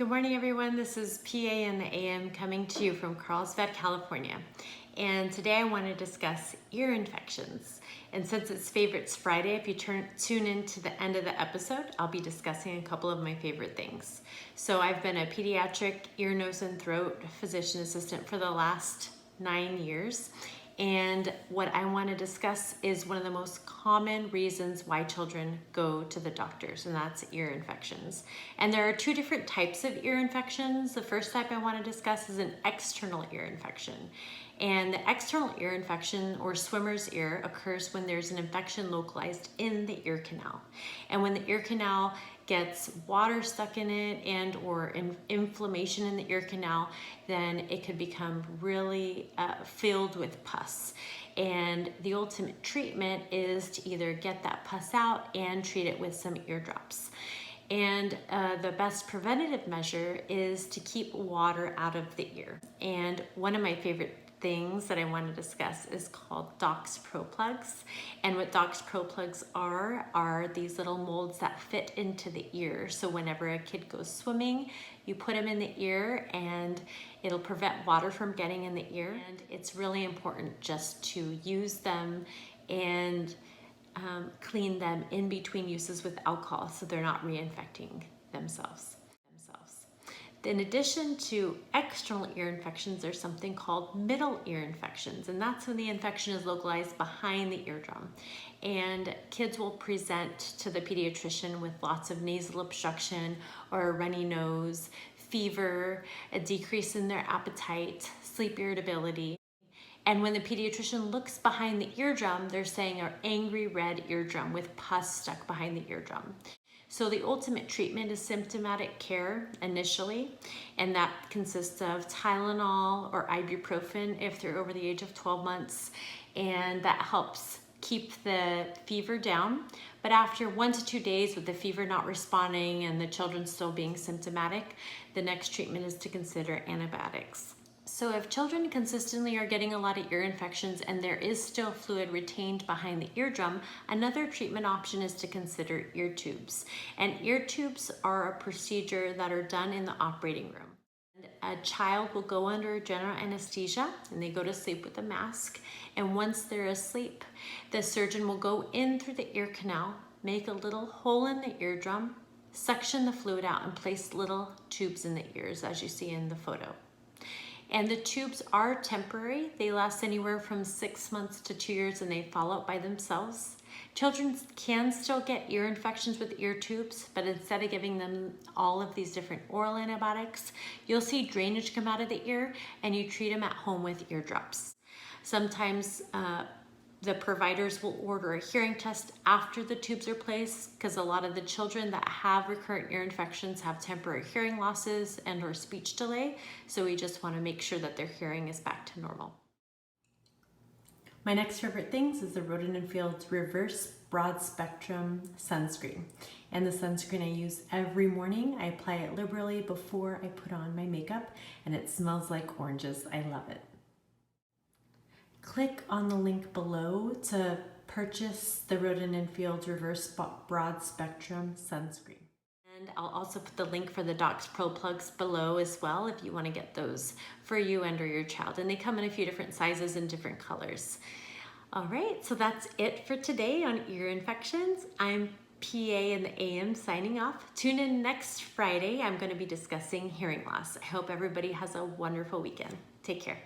Good morning, everyone. This is PA in the AM coming to you from Carlsbad, California. And today I want to discuss ear infections. And since it's Favorites Friday, if you tune in to the end of the episode, I'll be discussing a couple of my favorite things. So I've been a pediatric ear, nose, and throat physician assistant for the last 9 years. And what I want to discuss is one of the most common reasons why children go to the doctors, and that's ear infections. And there are two different types of ear infections. The first type I want to discuss is an external ear infection. And the external ear infection, or swimmer's ear, occurs when there's an infection localized in the ear canal. And when the ear canal gets water stuck in it and or inflammation in the ear canal, then it could become really filled with pus. And the ultimate treatment is to either get that pus out and treat it with some eardrops. And the best preventative measure is to keep water out of the ear. And one of my favorite things that I want to discuss is called Dox Pro Plugs. And what Dox Pro Plugs are these little molds that fit into the ear. So whenever a kid goes swimming, you put them in the ear and it'll prevent water from getting in the ear. And it's really important just to use them and clean them in between uses with alcohol so they're not reinfecting themselves. In addition to external ear infections, there's something called middle ear infections, and that's when the infection is localized behind the eardrum. And kids will present to the pediatrician with lots of nasal obstruction or a runny nose, fever, a decrease in their appetite, sleep irritability. And when the pediatrician looks behind the eardrum, they're saying an angry red eardrum with pus stuck behind the eardrum. So the ultimate treatment is symptomatic care initially, and that consists of Tylenol or ibuprofen if they're over the age of 12 months, and that helps keep the fever down. But after 1 to 2 days with the fever not responding and the children still being symptomatic, the next treatment is to consider antibiotics. So if children consistently are getting a lot of ear infections and there is still fluid retained behind the eardrum, another treatment option is to consider ear tubes. And ear tubes are a procedure that are done in the operating room. And a child will go under general anesthesia and they go to sleep with a mask. And once they're asleep, the surgeon will go in through the ear canal, make a little hole in the eardrum, suction the fluid out, and place little tubes in the ears, as you see in the photo. And the tubes are temporary. They last anywhere from 6 months to 2 years and they fall out by themselves. Children can still get ear infections with ear tubes, but instead of giving them all of these different oral antibiotics, you'll see drainage come out of the ear and you treat them at home with eardrops. Sometimes the providers will order a hearing test after the tubes are placed because a lot of the children that have recurrent ear infections have temporary hearing losses and or speech delay. So we just want to make sure that their hearing is back to normal. My next favorite things is the Rodan and Fields Reverse Broad Spectrum Sunscreen. And the sunscreen I use every morning. I apply it liberally before I put on my makeup and it smells like oranges. I love it. Click on the link below to purchase the Rodan and Fields Reverse Broad Spectrum Sunscreen. And I'll also put the link for the Dox Pro Plugs below as well if you want to get those for you and or your child. And they come in a few different sizes and different colors. All right, so that's it for today on ear infections. I'm PA in the AM signing off. Tune in next Friday. I'm going to be discussing hearing loss. I hope everybody has a wonderful weekend. Take care.